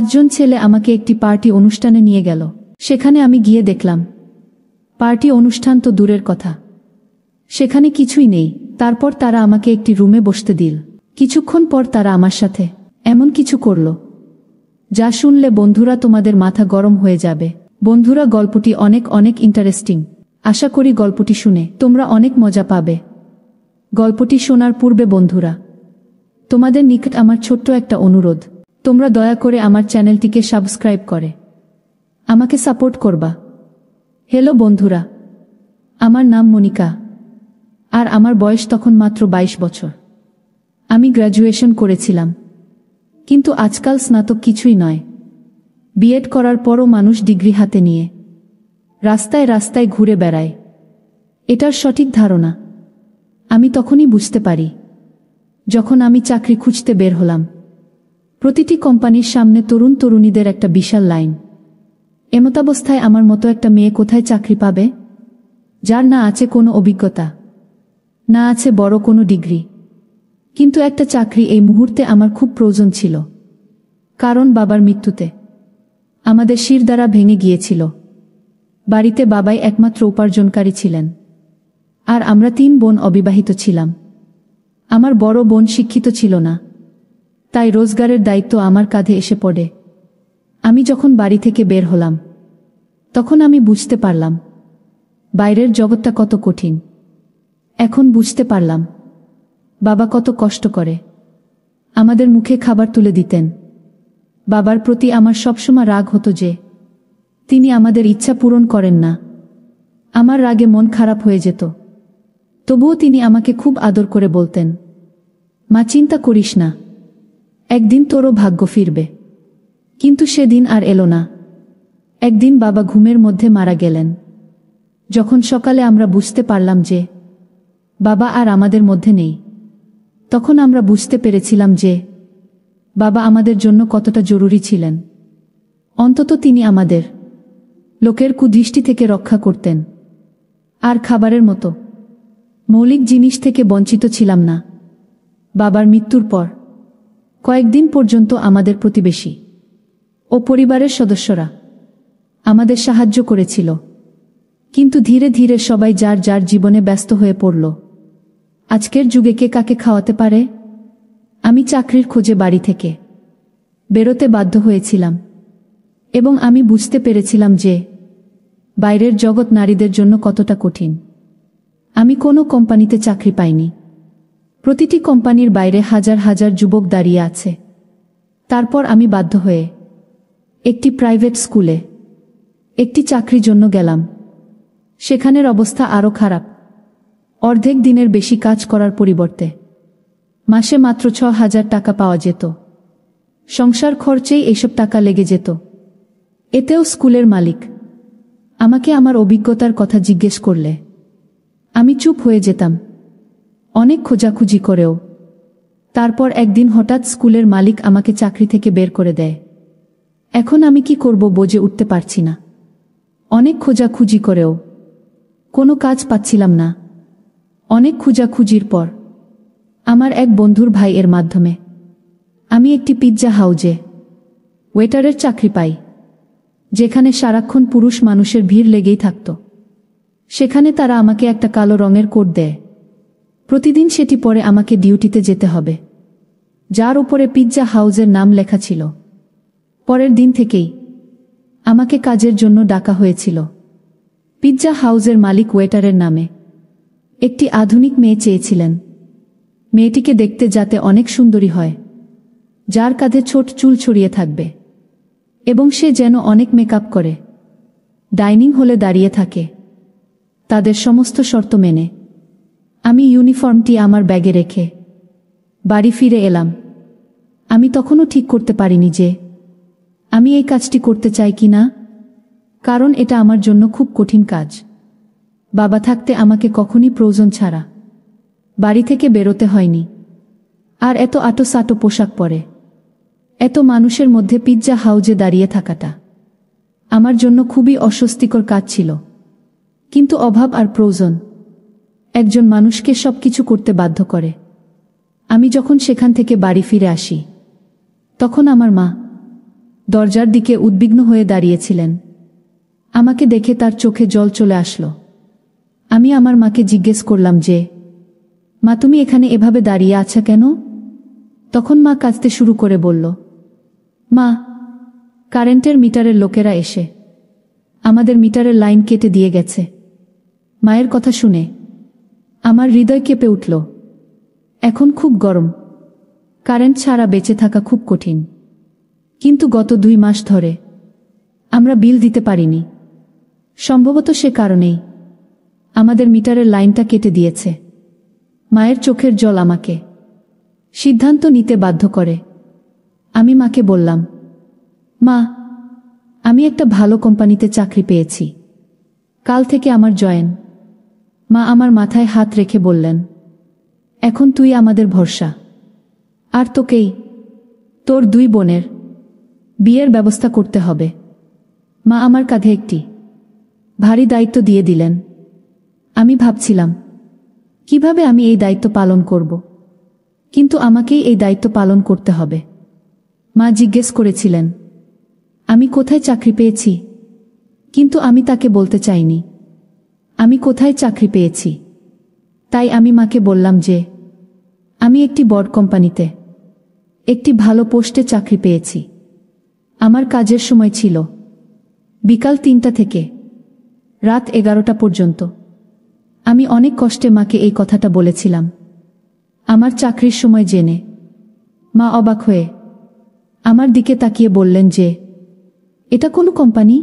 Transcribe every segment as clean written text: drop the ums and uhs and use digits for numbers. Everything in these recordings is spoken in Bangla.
5 জন ছেলে আমাকে একটি পার্টি অনুষ্ঠানে নিয়ে গেল। সেখানে আমি গিয়ে দেখলাম পার্টি অনুষ্ঠান তো দূরের কথা, সেখানে কিছুই নেই। তারপর তারা আমাকে একটি রুমে বসতে দিল। কিছুক্ষণ পর তারা আমার সাথে এমন কিছু করল যা শুনলে বন্ধুরা তোমাদের মাথা গরম হয়ে যাবে। বন্ধুরা, গল্পটি অনেক অনেক ইন্টারেস্টিং। আশা করি গল্পটি শুনে তোমরা অনেক মজা পাবে। গল্পটি শোনার পূর্বে বন্ধুরা, তোমাদের নিকট আমার ছোট্ট একটা অনুরোধ, তোমরা দয়া করে আমার চ্যানেলটিকে সাবস্ক্রাইব করে আমাকে সাপোর্ট করবা। হ্যালো বন্ধুরা, আমার নাম মনিকা, আর আমার বয়স তখন মাত্র 22 বছর। আমি গ্র্যাজুয়েশন করেছিলাম, কিন্তু আজকাল স্নাতক কিছুই নয়। বিএড করার পরও মানুষ ডিগ্রি হাতে নিয়ে রাস্তায় রাস্তায় ঘুরে বেড়ায়। এটার সঠিক ধারণা আমি তখনই বুঝতে পারি যখন আমি চাকরি খুঁজতে বের হলাম। প্রতিটি কোম্পানির সামনে তরুণ তরুণীদের একটা বিশাল লাইন। এমতাবস্থায় আমার মতো একটা মেয়ে কোথায় চাকরি পাবে, যার না আছে কোনো অভিজ্ঞতা, না আছে বড় কোনো ডিগ্রি? কিন্তু একটা চাকরি এই মুহূর্তে আমার খুব প্রয়োজন ছিল, কারণ বাবার মৃত্যুতে আমাদের শিরদাঁড়া ভেঙে গিয়েছিল। বাড়িতে বাবাই একমাত্র উপার্জনকারী ছিলেন, আর আমরা 3 বোন অবিবাহিত ছিলাম। আমার বড় বোন শিক্ষিত ছিল না, তাই রোজগারের দায়িত্ব আমার কাঁধে এসে পড়ে। আমি যখন বাড়ি থেকে বের হলাম, তখন আমি বুঝতে পারলাম বাইরের জগৎটা কত কঠিন। এখন বুঝতে পারলাম বাবা কত কষ্ট করে আমাদের মুখে খাবার তুলে দিতেন। বাবার প্রতি আমার সবসময় রাগ হতো যে তিনি আমাদের ইচ্ছা পূরণ করেন না। আমার রাগে মন খারাপ হয়ে যেত, তবুও তিনি আমাকে খুব আদর করে বলতেন, মা, চিন্তা করিস না, একদিন তোরও ভাগ্য ফিরবে। কিন্তু সেদিন আর এলো না। একদিন বাবা ঘুমের মধ্যে মারা গেলেন। যখন সকালে আমরা বুঝতে পারলাম যে বাবা আর আমাদের মধ্যে নেই, তখন আমরা বুঝতে পেরেছিলাম যে বাবা আমাদের জন্য কতটা জরুরি ছিলেন। অন্তত তিনি আমাদের লোকের কুদৃষ্টি থেকে রক্ষা করতেন, আর খাবারের মতো মৌলিক জিনিস থেকে বঞ্চিত ছিলাম না। বাবার মৃত্যুর পর কয়েকদিন পর্যন্ত আমাদের প্রতিবেশী ও পরিবারের সদস্যরা আমাদের সাহায্য করেছিল, কিন্তু ধীরে ধীরে সবাই যার যার জীবনে ব্যস্ত হয়ে পড়ল। আজকের যুগে কে কাকে খাওয়াতে পারে? আমি চাকরির খোঁজে বাড়ি থেকে বেরোতে বাধ্য হয়েছিলাম, এবং আমি বুঝতে পেরেছিলাম যে বাইরের জগৎ নারীদের জন্য কতটা কঠিন। আমি কোনো কোম্পানিতে চাকরি পাইনি। প্রতিটি কোম্পানির বাইরে হাজার হাজার যুবক দাঁড়িয়ে আছে। তারপর আমি বাধ্য হয়ে একটি প্রাইভেট স্কুলে একটি চাকরির জন্য গেলাম। সেখানের অবস্থা আরও খারাপ। অর্ধেক দিনের বেশি কাজ করার পরিবর্তে মাসে মাত্র 6,000 টাকা পাওয়া যেত। সংসার খরচেই এইসব টাকা লেগে যেত। এতেও স্কুলের মালিক আমাকে আমার অভিজ্ঞতার কথা জিজ্ঞেস করলে আমি চুপ হয়ে যেতাম, অনেক খোঁজাখুঁজি করেও। তারপর একদিন হঠাৎ স্কুলের মালিক আমাকে চাকরি থেকে বের করে দেয়। এখন আমি কি করব বুঝে উঠতে পারছি না। অনেক খোঁজাখুঁজি করেও কোনো কাজ পাচ্ছিলাম না। অনেক খোঁজাখুঁজির পর আমার এক বন্ধুর ভাইয়ের মাধ্যমে আমি একটি পিৎজা হাউজে ওয়েটারের চাকরি পাই, যেখানে সারাক্ষণ পুরুষ মানুষের ভিড় লেগেই থাকত। সেখানে তারা আমাকে একটা কালো রঙের কোট দেয়। প্রতিদিন সেটি পরে আমাকে ডিউটিতে যেতে হবে, যার উপরে পিৎজা হাউজের নাম লেখা ছিল। পরের দিন থেকেই আমাকে কাজের জন্য ডাকা হয়েছিল। পিৎজা হাউজের মালিক ওয়েটারের নামে একটি আধুনিক মেয়ে চেয়েছিলেন। মেয়েটিকে দেখতে যাতে অনেক সুন্দরী হয়, যার কাঁধে ছোট চুল ছড়িয়ে থাকবে, এবং সে যেন অনেক মেকআপ করে ডাইনিং হলে দাঁড়িয়ে থাকে। তাদের সমস্ত শর্ত মেনে আমি ইউনিফর্মটি আমার ব্যাগে রেখে বাড়ি ফিরে এলাম। আমি তখনও ঠিক করতে পারিনি যে আমি এই কাজটি করতে চাই কি না, কারণ এটা আমার জন্য খুব কঠিন কাজ। বাবা থাকতে আমাকে কখনই প্রয়োজন ছাড়া বাড়ি থেকে বেরোতে হয়নি। আর এত আটোসাটো পোশাক পরে এত মানুষের মধ্যে পিৎজা হাউজে দাঁড়িয়ে থাকাটা আমার জন্য খুবই অস্বস্তিকর কাজ ছিল। কিন্তু অভাব আর প্রয়োজন একজন মানুষকে সবকিছু করতে বাধ্য করে। আমি যখন সেখান থেকে বাড়ি ফিরে আসি, তখন আমার মা দরজার দিকে উদ্বিগ্ন হয়ে দাঁড়িয়েছিলেন। আমাকে দেখে তার চোখে জল চলে আসলো। আমি আমার মাকে জিজ্ঞেস করলাম যে, মা, তুমি এখানে এভাবে দাঁড়িয়ে আছো কেন? তখন মা কাঁদতে শুরু করে বলল, মা, কারেন্টের মিটারের লোকেরা এসে আমাদের মিটারের লাইন কেটে দিয়ে গেছে। মায়ের কথা শুনে আমার হৃদয় কেঁপে উঠল। এখন খুব গরম, কারেন্ট ছাড়া বেঁচে থাকা খুব কঠিন। কিন্তু গত 2 মাস ধরে আমরা বিল দিতে পারিনি। সম্ভবত সে কারণেই আমাদের মিটারের লাইনটা কেটে দিয়েছে। মায়ের চোখের জল আমাকে সিদ্ধান্ত নিতে বাধ্য করে। আমি মাকে বললাম, মা, আমি একটা ভালো কোম্পানিতে চাকরি পেয়েছি। কাল থেকে আমার জয়েন। মা আমার মাথায় হাত রেখে বললেন, এখন তুই আমাদের ভরসা। আর তোকেই তোর 2 বোনের বিয়ের ব্যবস্থা করতে হবে। মা আমার কাঁধে একটি ভারী দায়িত্ব দিয়ে দিলেন। আমি ভাবছিলাম কিভাবে আমি এই দায়িত্ব পালন করব, কিন্তু আমাকেই এই দায়িত্ব পালন করতে হবে। মা জিজ্ঞেস করেছিলেন আমি কোথায় চাকরি পেয়েছি, কিন্তু আমি তাকে বলতে চাইনি আমি কোথায় চাকরি পেয়েছি। তাই আমি মাকে বললাম যে আমি একটি বড় কোম্পানিতে একটি ভালো পোস্টে চাকরি পেয়েছি। আমার কাজের সময় ছিল বিকাল 3টা থেকে রাত 11টা পর্যন্ত। আমি অনেক কষ্টে মাকে এই কথাটা বলেছিলাম। আমার চাকরির সময় জেনে মা অবাক হয়ে আমার দিকে তাকিয়ে বললেন যে, এটা কোন কোম্পানি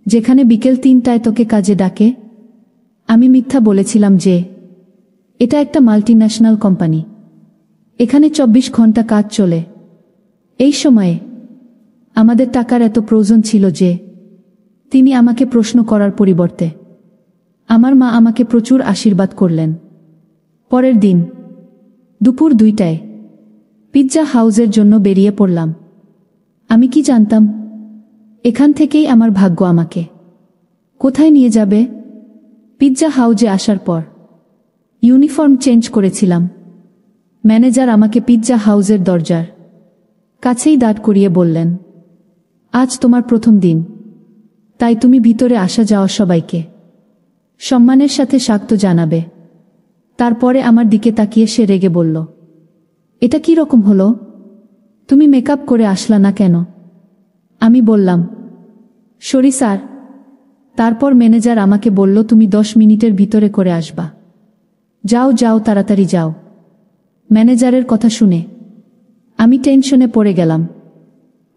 যেখানে বিকেল 3টায় তোকে কাজে ডাকে? আমি মিথ্যা বলেছিলাম যে এটা একটা মাল্টিন্যাশনাল কোম্পানি, এখানে 24 ঘন্টা কাজ চলে। এই সময়ে আমাদের টাকার এত প্রয়োজন ছিল যে তিনি আমাকে প্রশ্ন করার পরিবর্তে আমার মা আমাকে প্রচুর আশীর্বাদ করলেন। পরের দিন দুপুর 2টায় পিৎজা হাউসের জন্য বেরিয়ে পড়লাম। আমি কি জানতাম এখান থেকেই আমার ভাগ্য আমাকে কোথায় নিয়ে যাবে। পিৎজা হাউসে আসার পর ইউনিফর্ম চেঞ্জ করেছিলাম। ম্যানেজার আমাকে পিৎজা হাউসের দরজার কাছেই দাঁড় করিয়ে বললেন, আজ তোমার প্রথম দিন, তাই তুমি ভিতরে আসা যাওয়া সবাইকে সম্মানের সাথে স্বাগত জানাবে। তারপরে আমার দিকে তাকিয়ে সে রেগে বলল, এটা কি রকম হলো? তুমি মেকআপ করে আসলা না কেন? আমি বললাম, সরি স্যার। তারপর ম্যানেজার আমাকে বলল, তুমি 10 মিনিটের ভিতরে করে আসবা। যাও যাও, তাড়াতাড়ি যাও। ম্যানেজারের কথা শুনে আমি টেনশনে পড়ে গেলাম,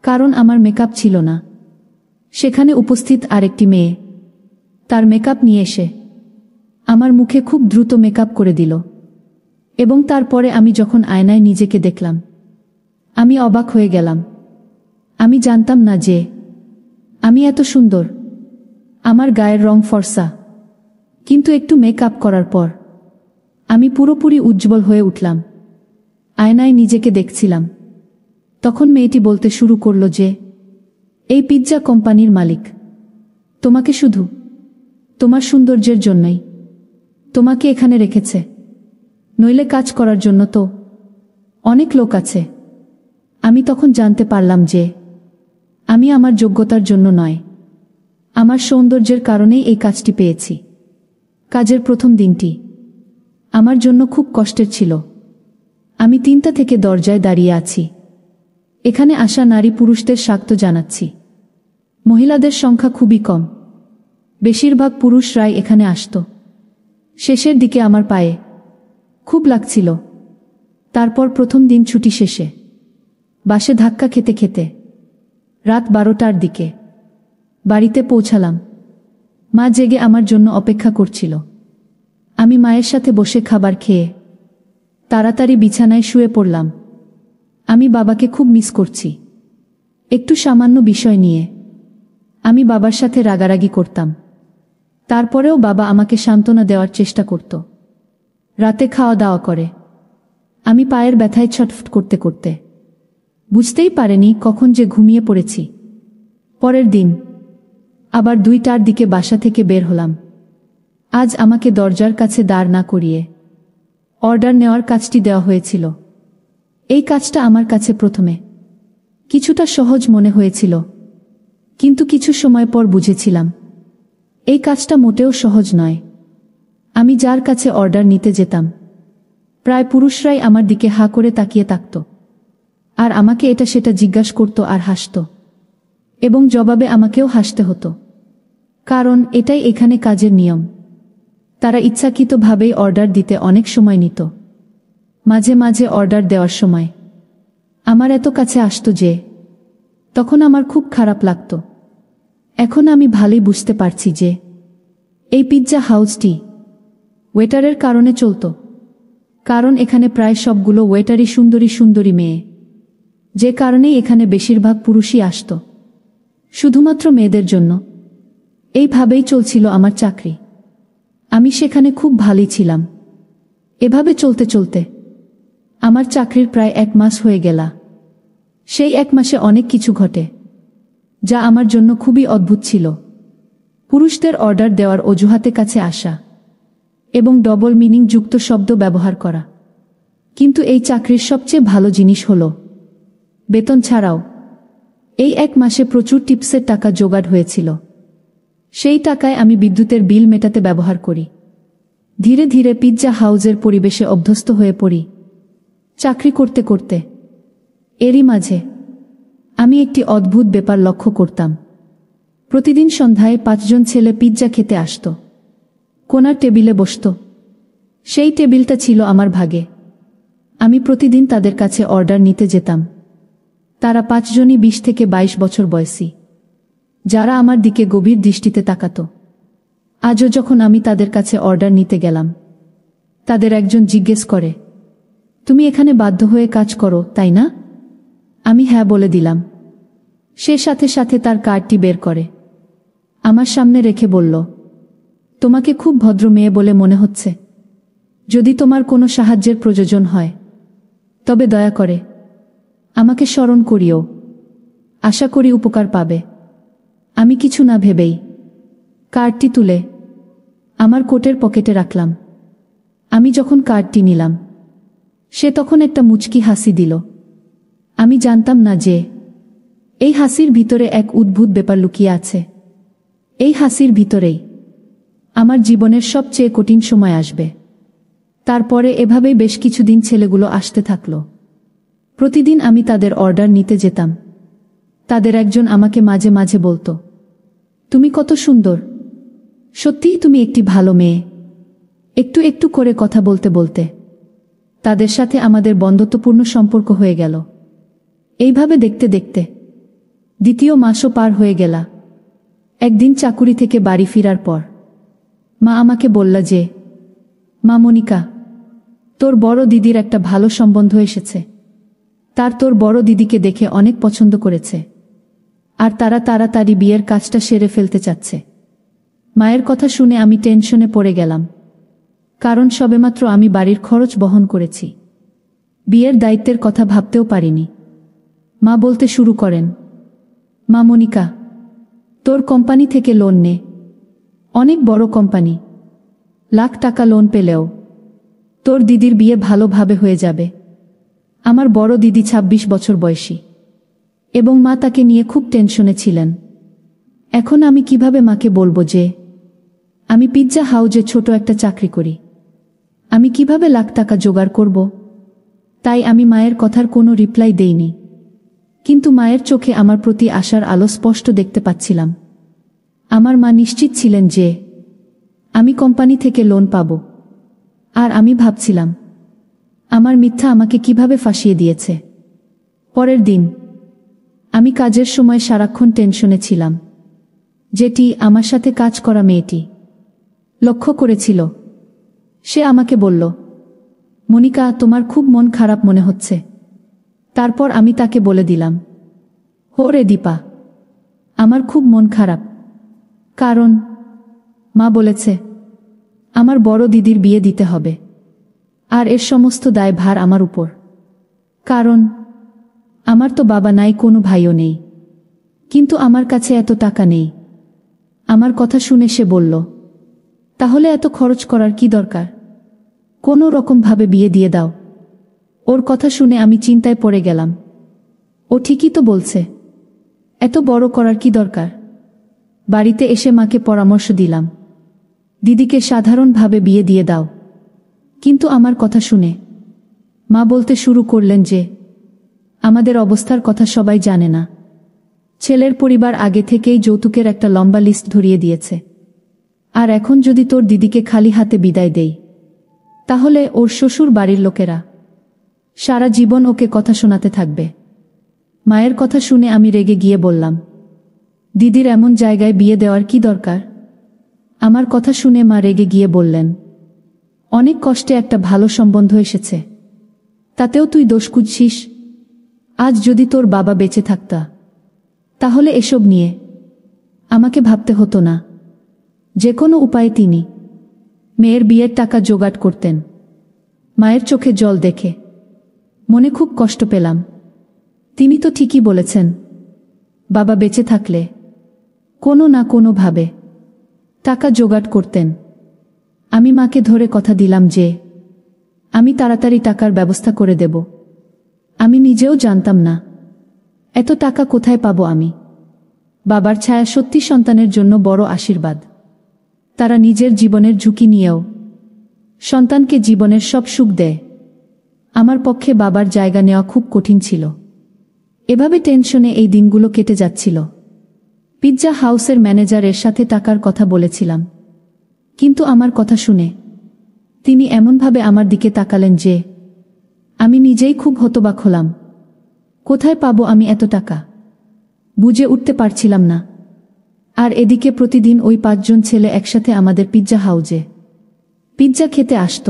কারণ আমার মেকআপ ছিল না। সেখানে উপস্থিত আরেকটি মেয়ে তার মেকআপ নিয়ে এসে আমার মুখে খুব দ্রুত মেকআপ করে দিল, এবং তারপরে আমি যখন আয়নায় নিজেকে দেখলাম আমি অবাক হয়ে গেলাম। আমি জানতাম না যে আমি এত সুন্দর। আমার গায়ের রং ফর্সা, কিন্তু একটু মেকআপ করার পর আমি পুরোপুরি উজ্জ্বল হয়ে উঠলাম। আয়নায় নিজেকে দেখছিলাম। তখন মেয়েটি বলতে শুরু করল যে, এই পিৎজা কোম্পানির মালিক তোমাকে শুধু তোমার সৌন্দর্যের জন্যই তোমাকে এখানে রেখেছে, নইলে কাজ করার জন্য তো অনেক লোক আছে। আমি তখন জানতে পারলাম যে আমি আমার যোগ্যতার জন্য নয়, আমার সৌন্দর্যের কারণেই এই কাজটি পেয়েছি। কাজের প্রথম দিনটি আমার জন্য খুব কষ্টের ছিল। আমি 3টা থেকে দরজায় দাঁড়িয়ে আছি। এখানে আসা নারী পুরুষদের স্বাগত জানাচ্ছি। মহিলাদের সংখ্যা খুবই কম, বেশিরভাগ পুরুষরাই এখানে আসত। শেষের দিকে আমার পায়ে খুব লাগছিল। তারপর প্রথম দিন ছুটি শেষে বাসে ধাক্কা খেতে খেতে রাত 12টার দিকে বাড়িতে পৌঁছালাম। মা জেগে আমার জন্য অপেক্ষা করছিল। আমি মায়ের সাথে বসে খাবার খেয়ে তাড়াতাড়ি বিছানায় শুয়ে পড়লাম। আমি বাবাকে খুব মিস করছি। একটু সামান্য বিষয় নিয়ে আমি বাবার সাথে রাগারাগি করতাম, তারপরেও বাবা আমাকে সান্ত্বনা দেওয়ার চেষ্টা করত। রাতে খাওয়া দাওয়া করে আমি পায়ের ব্যথায় ছটফট করতে করতে বুঝতেই পারিনি কখন যে ঘুমিয়ে পড়েছি। পরের দিন আবার 2টার দিকে বাসা থেকে বের হলাম। আজ আমাকে দরজার কাছে দাঁড় না করিয়ে অর্ডার নেওয়ার কাজটি দেওয়া হয়েছিল। এই কাজটা আমার কাছে প্রথমে কিছুটা সহজ মনে হয়েছিল, কিন্তু কিছু সময় পর বুঝেছিলাম এই কাজটা মোটেও সহজ নয়। আমি যার কাছে অর্ডার নিতে যেতাম, প্রায় পুরুষরাই আমার দিকে হা করে তাকিয়ে থাকত, আর আমাকে এটা সেটা জিজ্ঞাসা করত আর হাসত, এবং জবাবে আমাকেও হাসতে হতো, কারণ এটাই এখানে কাজের নিয়ম। তারা ইচ্ছাকৃতভাবেই অর্ডার দিতে অনেক সময় নিত। মাঝে মাঝে অর্ডার দেওয়ার সময় আমার এত কাছে আসতো যে তখন আমার খুব খারাপ লাগত। এখন আমি ভালোই বুঝতে পারছি যে এই পিৎজা হাউসটি ওয়েটারের কারণে চলত, কারণ এখানে প্রায় সবগুলো ওয়েটারই সুন্দরী সুন্দরী মেয়ে, যে কারণেই এখানে বেশিরভাগ পুরুষই আসত শুধুমাত্র মেয়েদের জন্য। এইভাবেই চলছিল আমার চাকরি। আমি সেখানে খুব ভালোই ছিলাম। এভাবে চলতে চলতে আমার চাকরির প্রায় 1 মাস হয়ে গেল। সেই 1 মাসে অনেক কিছু ঘটে, যা আমার জন্য খুবই অদ্ভুত ছিল। পুরুষদের অর্ডার দেওয়ার অজুহাতে কাছে আসা এবং ডবল মিনিং যুক্ত শব্দ ব্যবহার করা। কিন্তু এই চাকরির সবচেয়ে ভালো জিনিস হল বেতন ছাড়াও এই 1 মাসে প্রচুর টিপসের টাকা জোগাড় হয়েছিল। সেই টাকায় আমি বিদ্যুতের বিল মেটাতে ব্যবহার করি। ধীরে ধীরে পিৎজা হাউসের পরিবেশে অভ্যস্ত হয়ে পড়ি চাকরি করতে করতে। এরই মাঝে আমি একটি অদ্ভুত ব্যাপার লক্ষ্য করতাম। প্রতিদিন সন্ধ্যায় 5 জন ছেলে পিৎজা খেতে আসত, কোনার টেবিলে বসত। সেই টেবিলটা ছিল আমার ভাগে। আমি প্রতিদিন তাদের কাছে অর্ডার নিতে যেতাম। তারা 5 জনই 20 থেকে 22 বছর বয়সী, যারা আমার দিকে গভীর দৃষ্টিতে তাকাত। আজও যখন আমি তাদের কাছে অর্ডার নিতে গেলাম, তাদের একজন জিজ্ঞেস করে, তুমি এখানে বাধ্য হয়ে কাজ করো, তাই না? আমি হ্যাঁ বলে দিলাম। সে সাথে সাথে তার কার্ডটি বের করে আমার সামনে রেখে বলল, তোমাকে খুব ভদ্র মেয়ে বলে মনে হচ্ছে। যদি তোমার কোনো সাহায্যের প্রয়োজন হয় তবে দয়া করে আমাকে স্মরণ করিও, আশা করি উপকার পাবে। আমি কিছু না ভেবেই কার্ডটি তুলে আমার কোটের পকেটে রাখলাম। আমি যখন কার্ডটি নিলাম, সে তখন একটা মুচকি হাসি দিল। আমি জানতাম না যে এই হাসির ভিতরে এক অদ্ভুত ব্যাপার লুকিয়ে আছে। এই হাসির ভিতরেই আমার জীবনের সবচেয়ে কঠিন সময় আসবে। তারপরে এভাবেই বেশ কিছুদিন ছেলেগুলো আসতে থাকলো। প্রতিদিন আমি তাদের অর্ডার নিতে যেতাম। তাদের একজন আমাকে মাঝে মাঝে বলতো, তুমি কত সুন্দর, সত্যিই তুমি একটি ভালো মেয়ে। একটু একটু করে কথা বলতে বলতে তাদের সাথে আমাদের বন্ধুত্বপূর্ণ সম্পর্ক হয়ে গেল। এইভাবে দেখতে দেখতে 2য় মাসও পার হয়ে গেল। একদিন চাকুরি থেকে বাড়ি ফেরার পর মা আমাকে বলল যে, মা মনিকা, তোর বড় দিদির একটা ভালো সম্বন্ধ এসেছে। তোর বড় দিদিকে দেখে অনেক পছন্দ করেছে, আর তারা তাড়াতাড়ি বিয়ের কাজটা সেরে ফেলতে চাচ্ছে। মায়ের কথা শুনে আমি টেনশনে পড়ে গেলাম, কারণ সবেমাত্র আমি বাড়ির খরচ বহন করেছি। বিয়ের দায়িত্বের কথা ভাবতেও পারিনি। মা বলতে শুরু করেন, মা মনিকা, তোর কোম্পানি থেকে লোন নে। অনেক বড় কোম্পানি, লাখ টাকা লোন পেলেও তোর দিদির বিয়ে ভালোভাবে হয়ে যাবে। আমার বড় দিদি 26 বছর বয়সী, এবং মা তাকে নিয়ে খুব টেনশনে ছিলেন। এখন আমি কিভাবে মাকে বলবো যে আমি পিৎজা হাউজে ছোট একটা চাকরি করি? আমি কিভাবে লাখ টাকা জোগাড় করব? তাই আমি মায়ের কথার কোনো রিপ্লাই দেইনি। কিন্তু মায়ের চোখে আমার প্রতি আশার আলো স্পষ্ট দেখতে পাচ্ছিলাম। আমার মা নিশ্চিত ছিলেন যে আমি কোম্পানি থেকে লোন পাব। আর আমি ভাবছিলাম আমার মিথ্যা আমাকে কিভাবে ফাঁসিয়ে দিয়েছে। পরের দিন আমি কাজের সময় সারাক্ষণ টেনশনে ছিলাম। যেটি আমার সাথে কাজ করা মেয়েটি লক্ষ্য করেছিল। সে আমাকে বলল, মনিকা, তোমার খুব মন খারাপ মনে হচ্ছে। তারপর আমি তাকে বলে দিলাম, হোরে দীপা, আমার খুব মন খারাপ, কারণ মা বলেছে আমার বড় দিদির বিয়ে দিতে হবে, আর এর সমস্ত দায়ভার আমার উপর। কারণ আমার তো বাবা নাই, কোনো ভাইও নেই, কিন্তু আমার কাছে এত টাকা নেই। আমার কথা শুনে সে বলল, তাহলে এত খরচ করার কি দরকার? কোনো রকমভাবে বিয়ে দিয়ে দাও। ওর কথা শুনে আমি চিন্তায় পড়ে গেলাম। ও ঠিকই তো বলছে, এত বড় করার কি দরকার। বাড়িতে এসে মাকে পরামর্শ দিলাম, দিদিকে সাধারণভাবে বিয়ে দিয়ে দাও। কিন্তু আমার কথা শুনে মা বলতে শুরু করলেন যে আমাদের অবস্থার কথা সবাই জানে না। ছেলের পরিবার আগে থেকেই যৌতুকের একটা লম্বা লিস্ট ধরিয়ে দিয়েছে, আর এখন যদি তোর দিদিকে খালি হাতে বিদায় দেই, তাহলে ওর শ্বশুর বাড়ির লোকেরা সারা জীবন ওকে কথা শোনাতে থাকবে। মায়ের কথা শুনে আমি রেগে গিয়ে বললাম, দিদির এমন জায়গায় বিয়ে দেওয়ার কি দরকার। আমার কথা শুনে মা রেগে গিয়ে বললেন, অনেক কষ্টে একটা ভালো সম্বন্ধ এসেছে, তাতেও তুই দোষ খুঁজছিস। আজ যদি তোর বাবা বেঁচে থাকতা, তাহলে এসব নিয়ে আমাকে ভাবতে হতো না। যে কোনো উপায়ে তিনি মেয়ের বিয়ের টাকা জোগাড় করতেন। মায়ের চোখে জল দেখে মনে খুব কষ্ট পেলাম। তিনি তো ঠিকই বলেছেন, বাবা বেঁচে থাকলে কোনো না কোনোভাবে টাকা জোগাড় করতেন। আমি মাকে ধরে কথা দিলাম যে আমি তাড়াতাড়ি টাকার ব্যবস্থা করে দেব। আমি নিজেও জানতাম না এত টাকা কোথায় পাবো আমি। বাবার ছায়া সত্যি সন্তানের জন্য বড় আশীর্বাদ। তারা নিজের জীবনের ঝুঁকি নিয়েও সন্তানকে জীবনের সব সুখ দেয়। আমার পক্ষে বাবার জায়গা নেওয়া খুব কঠিন ছিল। এভাবে টেনশনে এই দিনগুলো কেটে যাচ্ছিল। পিৎজা হাউসের ম্যানেজারের সাথে টাকার কথা বলেছিলাম, কিন্তু আমার কথা শুনে তিনি এমনভাবে আমার দিকে তাকালেন যে আমি নিজেই খুব হতবাক হলাম। কোথায় পাবো আমি এত টাকা, বুঝে উঠতে পারছিলাম না। আর এদিকে প্রতিদিন ওই 5 জন ছেলে একসাথে আমাদের পিৎজা হাউজে পিৎজা খেতে আসত।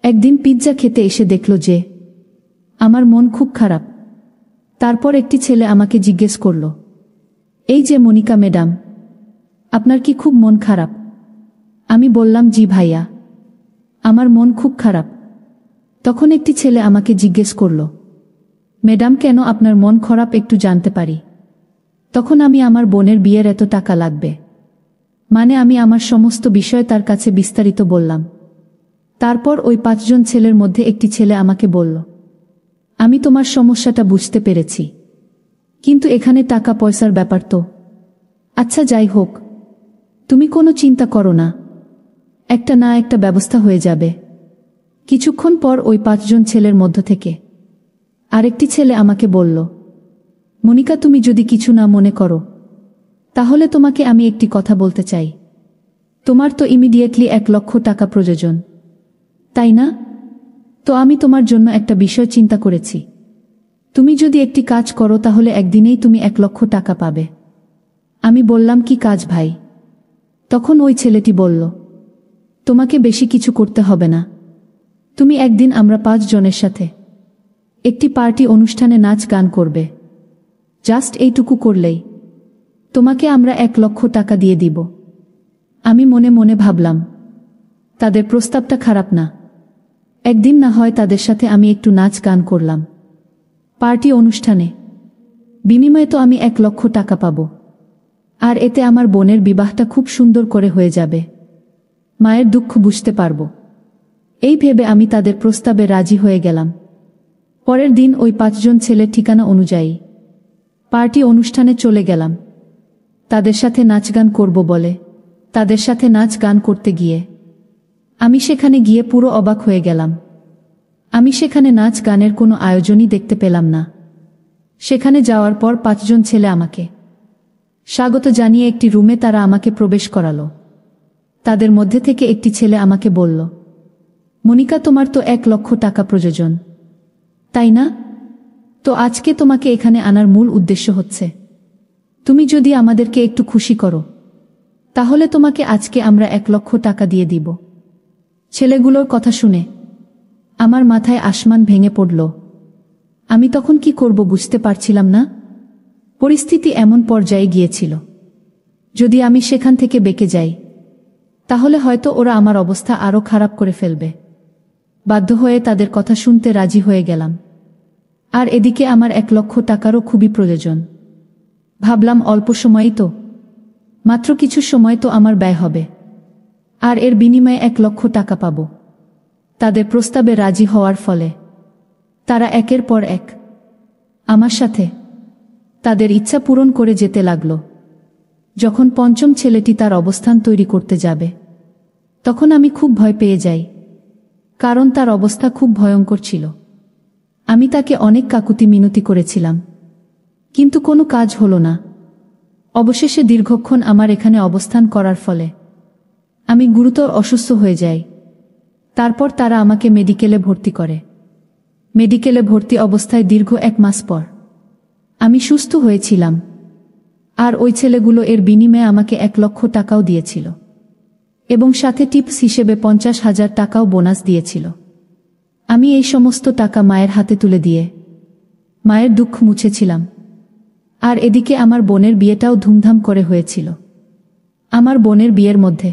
একদিন পিৎজা খেতে এসে দেখল যে আমার মন খুব খারাপ। তারপর একটি ছেলে আমাকে জিজ্ঞেস করল, এই যে মনিকা ম্যাডাম, আপনার কি খুব মন খারাপ? আমি বললাম, জি ভাইয়া, আমার মন খুব খারাপ। তখন একটি ছেলে আমাকে জিজ্ঞেস করল, ম্যাডাম কেন আপনার মন খারাপ একটু জানতে পারি? তখন আমি আমার বোনের বিয়ের এত টাকা লাগবে, মানে আমি আমার সমস্ত বিষয় তার কাছে বিস্তারিত বললাম। তারপর ওই 5 জন ছেলের মধ্যে একটি ছেলে আমাকে বলল, আমি তোমার সমস্যাটা বুঝতে পেরেছি, কিন্তু এখানে টাকা পয়সার ব্যাপার তো। আচ্ছা যাই হোক, তুমি কোনো চিন্তা করো না, একটা না একটা ব্যবস্থা হয়ে যাবে। কিছুক্ষণ পর ওই 5 জন ছেলের মধ্য থেকে আরেকটি ছেলে আমাকে বলল, মনিকা তুমি যদি কিছু না মনে করো, তাহলে তোমাকে আমি একটি কথা বলতে চাই। তোমার তো ইমিডিয়েটলি 1 লক্ষ টাকা প্রয়োজন, তাই না? তো আমি তোমার জন্য একটা বিষয় চিন্তা করেছি। তুমি যদি একটি কাজ করো তাহলে একদিনেই তুমি 1 লক্ষ টাকা পাবে। আমি বললাম, কি কাজ ভাই? তখন ওই ছেলেটি বলল, তোমাকে বেশি কিছু করতে হবে না। তুমি একদিন আমরা 5 জনের সাথে একটি পার্টি অনুষ্ঠানে নাচ গান করবে। জাস্ট এইটুকু করলেই তোমাকে আমরা 1 লক্ষ টাকা দিয়ে দিব। আমি মনে মনে ভাবলাম, তাদের প্রস্তাবটা খারাপ না। একদিন না হয় তাদের সাথে আমি একটু নাচ গান করলাম পার্টি অনুষ্ঠানে, বিনিময়ে তো আমি 1 লক্ষ টাকা পাব। আর এতে আমার বোনের বিবাহটা খুব সুন্দর করে হয়ে যাবে, মায়ের দুঃখ বুঝতে পারব। এই ভেবে আমি তাদের প্রস্তাবে রাজি হয়ে গেলাম। পরের দিন ওই 5 জন ছেলের ঠিকানা অনুযায়ী পার্টি অনুষ্ঠানে চলে গেলাম। তাদের সাথে নাচ গান করব বলে তাদের সাথে নাচ গান করতে গিয়ে আমি সেখানে গিয়ে পুরো অবাক হয়ে গেলাম। আমি সেখানে নাচ গানের কোনো আয়োজনই দেখতে পেলাম না। সেখানে যাওয়ার পর 5 জন ছেলে আমাকে স্বাগত জানিয়ে একটি রুমে তারা আমাকে প্রবেশ করালো। তাদের মধ্যে থেকে একটি ছেলে আমাকে বলল, মনিকা তোমার তো 1 লক্ষ টাকা প্রয়োজন, তাই না? তো আজকে তোমাকে এখানে আনার মূল উদ্দেশ্য হচ্ছে, তুমি যদি আমাদেরকে একটু খুশি করো, তাহলে তোমাকে আজকে আমরা 1 লক্ষ টাকা দিয়ে দিব। ছেলেগুলোর কথা শুনে আমার মাথায় আসমান ভেঙে পড়ল। আমি তখন কি করব বুঝতে পারছিলাম না। পরিস্থিতি এমন পর্যায়ে গিয়েছিল, যদি আমি সেখান থেকে বেঁকে যাই, তাহলে হয়তো ওরা আমার অবস্থা আরও খারাপ করে ফেলবে। বাধ্য হয়ে তাদের কথা শুনতে রাজি হয়ে গেলাম। আর এদিকে আমার 1 লক্ষ টাকারও খুবই প্রয়োজন। ভাবলাম অল্প সময়ই তো, মাত্র কিছু সময় তো আমার ব্যয় হবে, আর এর বিনিময়ে 1 লক্ষ টাকা পাব। তাদের প্রস্তাবে রাজি হওয়ার ফলে তারা একের পর এক আমার সাথে তাদের ইচ্ছা পূরণ করে যেতে লাগল। যখন পঞ্চম ছেলেটি তার অবস্থান তৈরি করতে যাবে, তখন আমি খুব ভয় পেয়ে যাই, কারণ তার অবস্থা খুব ভয়ঙ্কর ছিল। আমি তাকে অনেক কাকুতি মিনতি করেছিলাম, কিন্তু কোনো কাজ হলো না। অবশেষে দীর্ঘক্ষণ আমার এখানে অবস্থান করার ফলে আমি গুরুতর অসুস্থ হয়ে যাই। তারপর তারা আমাকে মেডিকেলে ভর্তি করে। মেডিকেলে ভর্তি অবস্থায় দীর্ঘ 1 মাস পর আমি সুস্থ হয়েছিলাম। আর ওই ছেলেগুলো এর বিনিময়ে আমাকে 1 লক্ষ টাকাও দিয়েছিল এবং সাথে টিপস হিসেবে 50,000 টাকাও বোনাস দিয়েছিল। আমি এই সমস্ত টাকা মায়ের হাতে তুলে দিয়ে মায়ের দুঃখ মুছেছিলাম। আর এদিকে আমার বোনের বিয়েটাও ধুমধাম করে হয়েছিল। আমার বোনের বিয়ের মধ্যে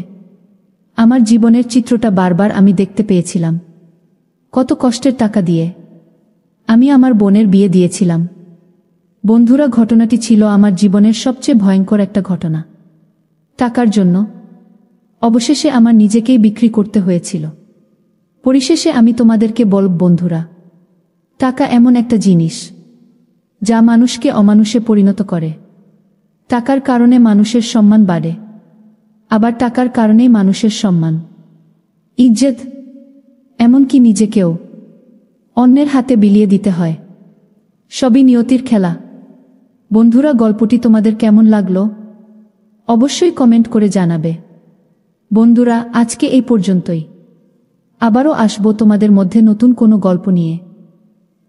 আমার জীবনের চিত্রটা বারবার আমি দেখতে পেয়েছিলাম। কত কষ্টের টাকা দিয়ে আমি আমার বোনের বিয়ে দিয়েছিলাম। বন্ধুরা, ঘটনাটি ছিল আমার জীবনের সবচেয়ে ভয়ঙ্কর একটা ঘটনা। টাকার জন্য অবশেষে আমার নিজেকেই বিক্রি করতে হয়েছিল। পরিশেষে আমি তোমাদেরকে বলব বন্ধুরা, টাকা এমন একটা জিনিস যা মানুষকে অমানুষে পরিণত করে। টাকার কারণে মানুষের সম্মান বাড়ে, আবার টাকার কারণেই মানুষের সম্মান, ইজ্জত, এমনকি নিজেকেও অন্যের হাতে বিলিয়ে দিতে হয়। সবই নিয়তির খেলা। বন্ধুরা, গল্পটি তোমাদের কেমন লাগলো অবশ্যই কমেন্ট করে জানাবে। বন্ধুরা, আজকে এই পর্যন্তই। আবারও আসবো তোমাদের মধ্যে নতুন কোনো গল্প নিয়ে।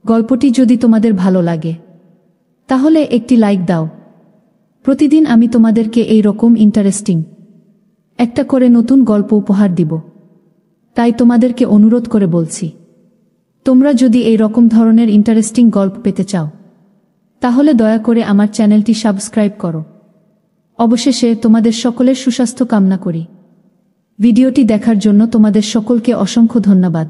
গল্পটি যদি তোমাদের ভালো লাগে তাহলে একটি লাইক দাও। প্রতিদিন আমি তোমাদেরকে এই রকম ইন্টারেস্টিং একটা করে নতুন গল্প উপহার দিব। তাই তোমাদেরকে অনুরোধ করে বলছি, তোমরা যদি এই রকম ধরনের ইন্টারেস্টিং গল্প পেতে চাও তাহলে দয়া করে আমার চ্যানেলটি সাবস্ক্রাইব করো। অবশেষে তোমাদের সকলের সুস্বাস্থ্য কামনা করি। ভিডিওটি দেখার জন্য তোমাদের সকলকে অসংখ্য ধন্যবাদ।